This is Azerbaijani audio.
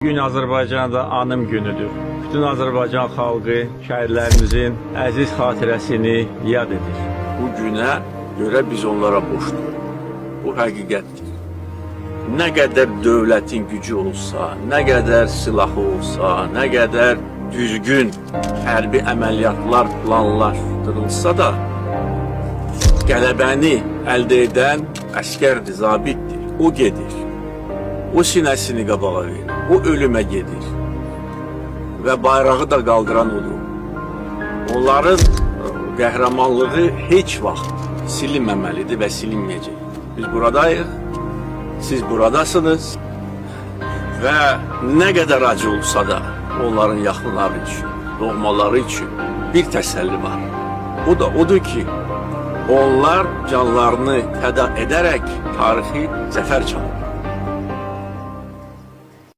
Gün Azərbaycanda anım günüdür. Bütün Azərbaycan xalqı şəhidlərimizin əziz xatirəsini yad edir. Bu günə görə biz onlara borçluyuq. Bu həqiqətdir. Nə qədər dövlətin gücü olsa, nə qədər silahı olsa, nə qədər düzgün hərbi əməliyyatlar planlaşdırılsa da, qələbəni əldə edən əskərdir, zabitdir. O gedir. O sinəsini qabağa verir. O ölümə gedir. Və bayrağı da qaldıran odur. Onların qəhrəmanlığı heç vaxt silinməməlidir və silinməyəcək. Biz buradayıq, siz buradasınız və nə qədər acı olsa da onların yaxınları üçün, doğmaları üçün bir təsəlli var. O da odur ki, onlar canlarını fəda edərək tarixi zəfər çalır.